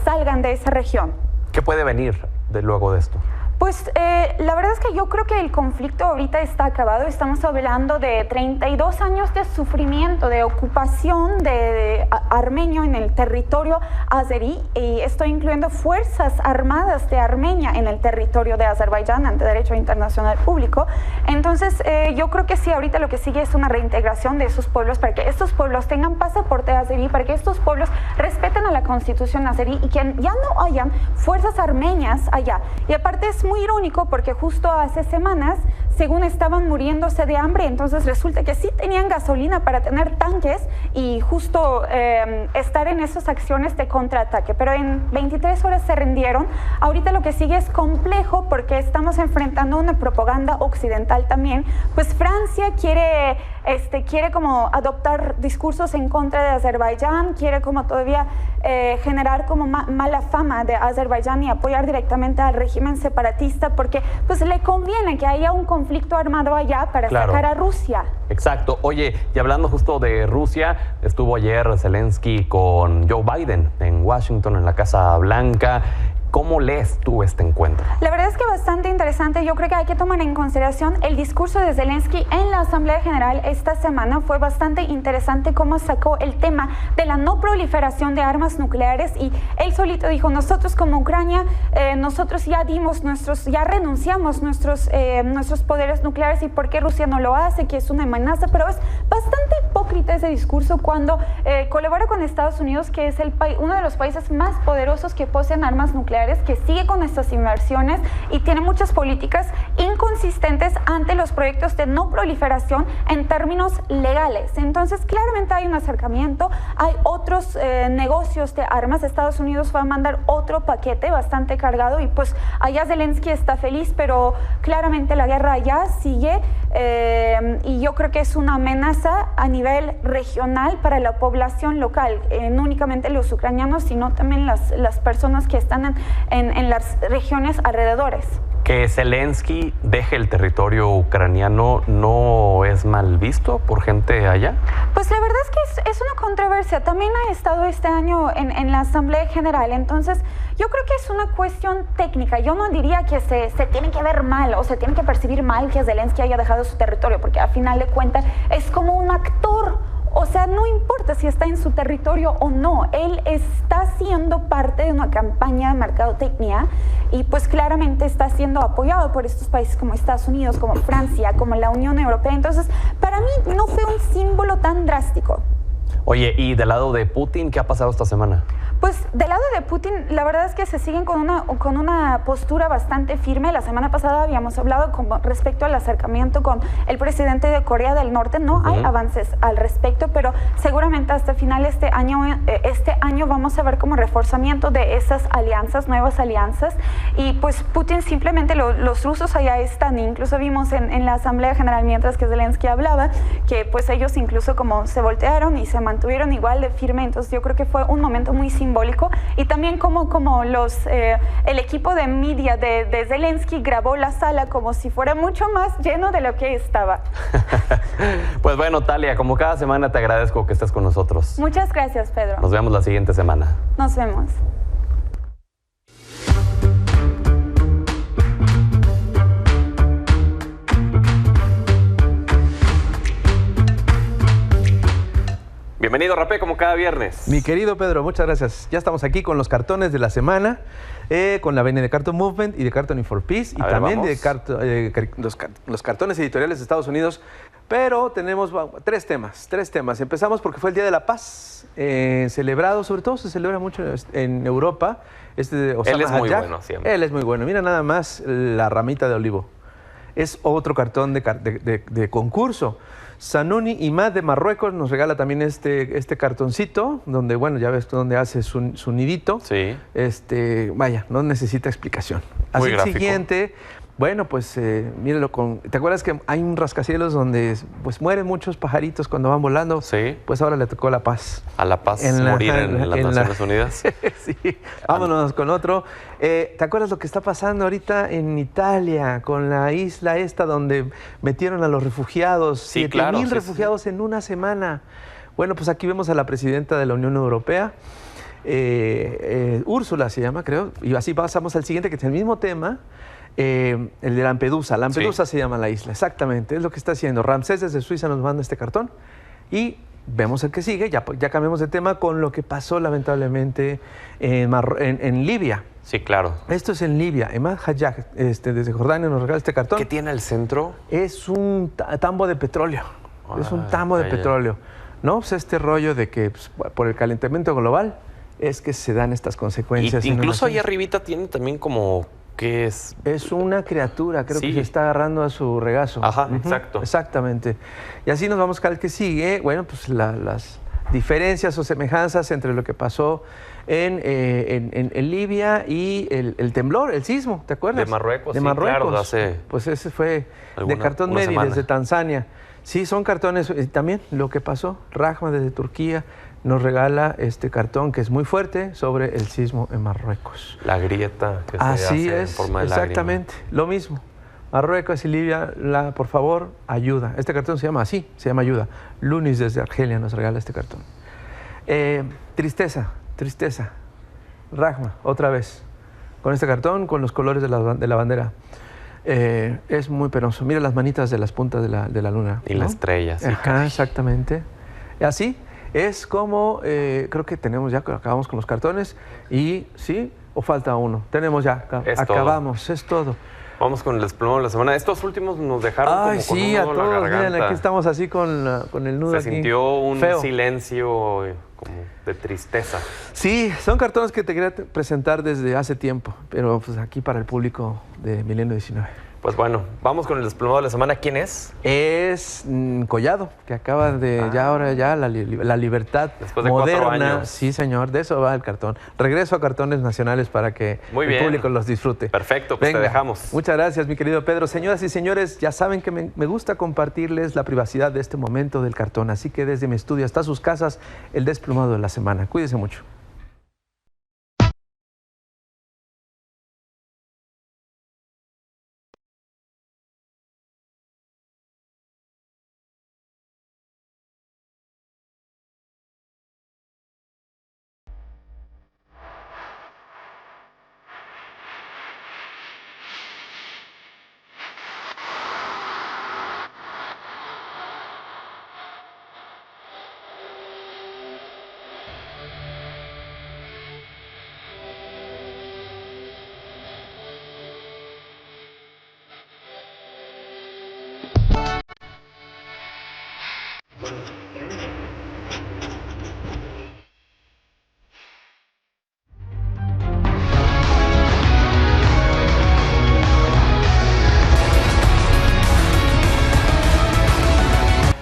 salgan de esa región. ¿Qué puede venir luego de esto? Pues la verdad es que yo creo que el conflicto ahorita está acabado. Estamos hablando de 32 años de sufrimiento, de ocupación de armenio en el territorio azerí, y esto incluyendo fuerzas armadas de Armenia en el territorio de Azerbaiyán ante derecho internacional público. Entonces yo creo que sí, ahorita lo que sigue es una reintegración de esos pueblos para que estos pueblos tengan pasaporte azerí, para que estos pueblos respeten a la constitución azerí y que ya no hayan fuerzas armenias allá. Y aparte es muy irónico porque justo hace semanas, según estaban muriéndose de hambre, entonces resulta que sí tenían gasolina para tener tanques y justo estar en esas acciones de contraataque, pero en 23 horas se rindieron. Ahorita lo que sigue es complejo porque estamos enfrentando una propaganda occidental también, pues Francia quiere como adoptar discursos en contra de Azerbaiyán, quiere como todavía generar como mala fama de Azerbaiyán y apoyar directamente al régimen separatista porque pues le conviene que haya un conflicto armado allá para sacar a Rusia. Exacto. Oye, y hablando justo de Rusia, estuvo ayer Zelensky con Joe Biden en Washington, en la Casa Blanca. ¿Cómo lees tú este encuentro? La verdad es que bastante interesante. Yo creo que hay que tomar en consideración el discurso de Zelensky en la Asamblea General esta semana. Fue bastante interesante cómo sacó el tema de la no proliferación de armas nucleares y él solito dijo, nosotros como Ucrania, nosotros ya renunciamos nuestros poderes nucleares y por qué Rusia no lo hace, que es una amenaza, pero es bastante hipócrita ese discurso cuando colabora con Estados Unidos, que es uno de los países más poderosos que poseen armas nucleares, que sigue con estas inversiones y tiene muchas políticas inconsistentes ante los proyectos de no proliferación en términos legales. Entonces, claramente hay un acercamiento, hay otros negocios de armas. Estados Unidos va a mandar otro paquete bastante cargado y pues allá Zelensky está feliz, pero claramente la guerra allá sigue y yo creo que es una amenaza a nivel regional para la población local, no únicamente los ucranianos, sino también las personas que están en las regiones alrededores. Que Zelensky deje el territorio ucraniano no es mal visto por gente allá. Pues la verdad es que es una controversia. También ha estado este año en la Asamblea General. Entonces yo creo que es una cuestión técnica. Yo no diría que se tiene que ver mal o se tiene que percibir mal que Zelensky haya dejado su territorio, porque a final de cuentas es como un actor. O sea, no importa si está en su territorio o no, él está siendo parte de una campaña de mercadotecnia y pues claramente está siendo apoyado por estos países como Estados Unidos, como Francia, como la Unión Europea. Entonces, para mí no fue un símbolo tan drástico. Oye, ¿y del lado de Putin qué ha pasado esta semana? Pues del lado de Putin, la verdad es que se siguen con una postura bastante firme. La semana pasada habíamos hablado respecto al acercamiento con el presidente de Corea del Norte. No hay avances al respecto, pero seguramente hasta final este año vamos a ver como reforzamiento de esas alianzas, nuevas alianzas. Y pues Putin simplemente, los rusos allá están, incluso vimos en la Asamblea General mientras que Zelensky hablaba, que pues ellos incluso como se voltearon y se mantuvieron igual de firme. Entonces yo creo que fue un momento muy simbólico y también como el equipo de media de Zelensky grabó la sala como si fuera mucho más lleno de lo que estaba. Pues bueno, Talia, como cada semana te agradezco que estés con nosotros. Muchas gracias, Pedro. Nos vemos la siguiente semana. Nos vemos. Bienvenido, Rapé, como cada viernes. Mi querido Pedro, muchas gracias. Ya estamos aquí con los cartones de la semana, con la venia de Cartoon Movement y de Cartooning for Peace, y también de los cartones editoriales de Estados Unidos Pero tenemos tres temas. Empezamos porque fue el Día de la Paz, celebrado, sobre todo se celebra mucho en Europa. Osama Él es muy Hayat. bueno siempre. Él es muy bueno. Mira nada más la ramita de olivo. Es otro cartón de concurso. Sanuni Imad de Marruecos nos regala también este cartoncito, donde, bueno, ya ves dónde hace su nidito. Sí. Vaya, no necesita explicación. Muy Así el gráfico. siguiente, bueno, pues míralo ¿te acuerdas que hay un rascacielos donde pues mueren muchos pajaritos cuando van volando? Sí. Pues ahora le tocó La Paz. A La Paz morir en las Naciones Unidas. Sí, vámonos con otro. ¿Te acuerdas lo que está pasando ahorita en Italia con la isla esta donde metieron a los refugiados? Sí, 7,000 claro, sí, refugiados en una semana. Bueno, pues aquí vemos a la presidenta de la Unión Europea, Úrsula se llama, creo, y así pasamos al siguiente, que es el mismo tema, el de Lampedusa. Lampedusa se llama la isla, exactamente, es lo que está haciendo. Ramsés desde Suiza nos manda este cartón y vemos el que sigue, ya cambiamos de tema con lo que pasó lamentablemente en Libia. Sí, claro. Esto es en Libia. Emad Hayat, desde Jordania, nos regala este cartón. ¿Qué tiene el centro? Es un tambo de petróleo. Es un tambo de petróleo. ¿No? Pues este rollo de que pues, por el calentamiento global es que se dan estas consecuencias. Incluso ahí arribita tiene también como... ¿Qué es? Es una criatura, creo que se está agarrando a su regazo. Ajá, exacto. Exactamente. Y así nos vamos al que sigue. Bueno, pues las diferencias o semejanzas entre lo que pasó en Libia y el temblor, el sismo, ¿te acuerdas? De Marruecos, de sí, Marruecos. claro, hace pues ese fue de cartón medio desde Tanzania. Sí, son cartones. También lo que pasó, Rahma desde Turquía nos regala este cartón que es muy fuerte sobre el sismo en Marruecos. La grieta que se Así hace es, en forma de exactamente, lo mismo. Marruecos y Libia, por favor, ayuda. Este cartón se llama así, se llama ayuda. Lunis desde Argelia nos regala este cartón. Tristeza. Rahma, otra vez. Con este cartón, con los colores de la bandera. Es muy penoso. Mira las manitas de las puntas de la luna. Y la estrella, sí. Ajá, exactamente. Y así es como, creo que tenemos ya, acabamos con los cartones. Y sí, o falta uno. Tenemos ya, acabamos, todo. Es todo. Vamos con el desplomado de la semana. Estos últimos nos dejaron como con un nudo en la garganta. Miren, aquí estamos así con el nudo. Se aquí. sintió un feo. Silencio como de tristeza. Sí, son cartones que te quería presentar desde hace tiempo, pero pues aquí para el público de Milenio 19. Pues bueno, vamos con el desplomado de la semana. ¿Quién es? Es Collado, que acaba de ahora la libertad después de moderna. 4 años. Sí, señor, de eso va el cartón. Regreso a cartones nacionales para que el público los disfrute. Perfecto, pues te dejamos. Muchas gracias, mi querido Pedro. Señoras y señores, ya saben que me gusta compartirles la privacidad de este momento del cartón, así que desde mi estudio hasta sus casas, el desplomado de la semana. Cuídense mucho.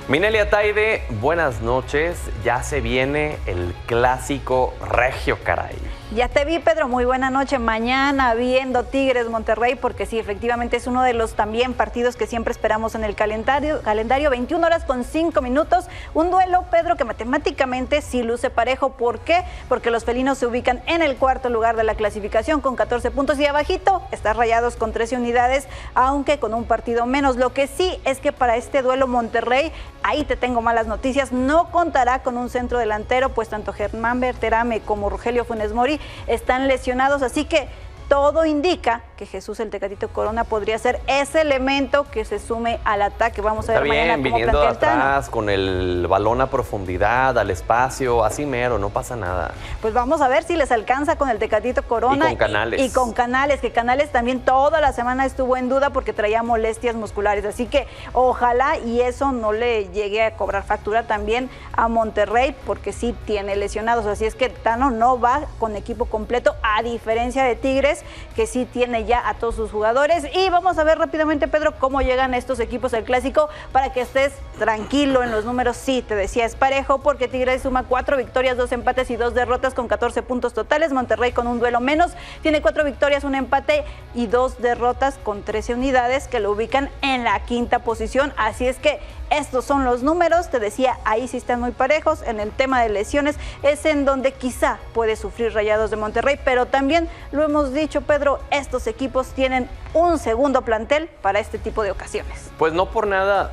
Minelli Ataide, buenas noches. Ya se viene el clásico regio, caray. Ya te vi, Pedro, muy buena noche. Mañana viendo Tigres Monterrey, porque sí, efectivamente es uno de los también partidos que siempre esperamos en el calendario. 21 horas con 5 minutos. Un duelo, Pedro, que matemáticamente sí luce parejo. ¿Por qué? Porque los felinos se ubican en el cuarto lugar de la clasificación con 14 puntos y abajito está Rayados con 13 unidades, aunque con un partido menos. Lo que sí es que para este duelo Monterrey, ahí te tengo malas noticias, no contará con un centro delantero, pues tanto Germán Berterame como Rogelio Funes Mori están lesionados, así que todo indica que Jesús el Tecatito Corona podría ser ese elemento que se sume al ataque. Vamos a ver mañana cómo viniendo de plantea el Tano. atrás, con el balón a profundidad, al espacio, así mero, no pasa nada. Pues vamos a ver si les alcanza con el Tecatito Corona. Y con Canales. Y con Canales, que Canales también toda la semana estuvo en duda porque traía molestias musculares. Así que ojalá y eso no le llegue a cobrar factura también a Monterrey, porque sí tiene lesionados. Así es que Tano no va con equipo completo, a diferencia de Tigres, que sí tiene ya a todos sus jugadores. Y vamos a ver rápidamente, Pedro, cómo llegan estos equipos al Clásico para que estés tranquilo en los números. Sí, te decía, es parejo porque Tigres suma 4 victorias, 2 empates y 2 derrotas con 14 puntos totales. Monterrey con un duelo menos tiene 4 victorias, 1 empate y 2 derrotas con 13 unidades que lo ubican en la 5ª posición. Así es que estos son los números, te decía, ahí sí están muy parejos. En el tema de lesiones es en donde quizá puede sufrir Rayados de Monterrey, pero también lo hemos dicho, Pedro, estos equipos tienen un segundo plantel para este tipo de ocasiones. Pues no por nada,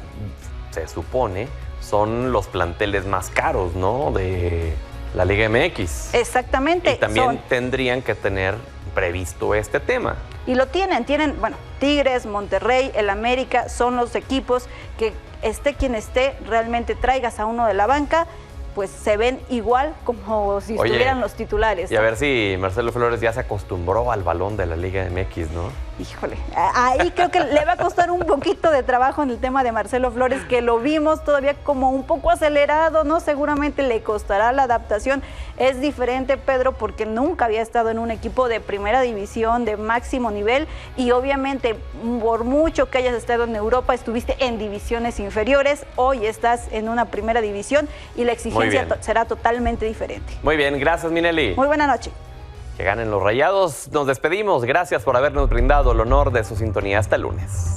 se supone, son los planteles más caros, ¿no?, de la Liga MX. Exactamente. Y también tendrían que tener previsto este tema. Y lo tienen, bueno, Tigres, Monterrey, el América, son los equipos que esté quien esté, realmente traigas a uno de la banca, pues se ven igual como si estuvieran los titulares, ¿no? Y a ver si Marcelo Flores ya se acostumbró al balón de la Liga MX, ¿no? Híjole, ahí creo que le va a costar un poquito de trabajo en el tema de Marcelo Flores, que lo vimos todavía como un poco acelerado, ¿no? Seguramente le costará la adaptación. Es diferente, Pedro, porque nunca había estado en un equipo de primera división, de máximo nivel, y obviamente, por mucho que hayas estado en Europa, estuviste en divisiones inferiores, hoy estás en una primera división y la exigencia será totalmente diferente. Muy bien, gracias, Minelli. Muy buena noche. Que ganen los Rayados. Nos despedimos. Gracias por habernos brindado el honor de su sintonía. Hasta el lunes.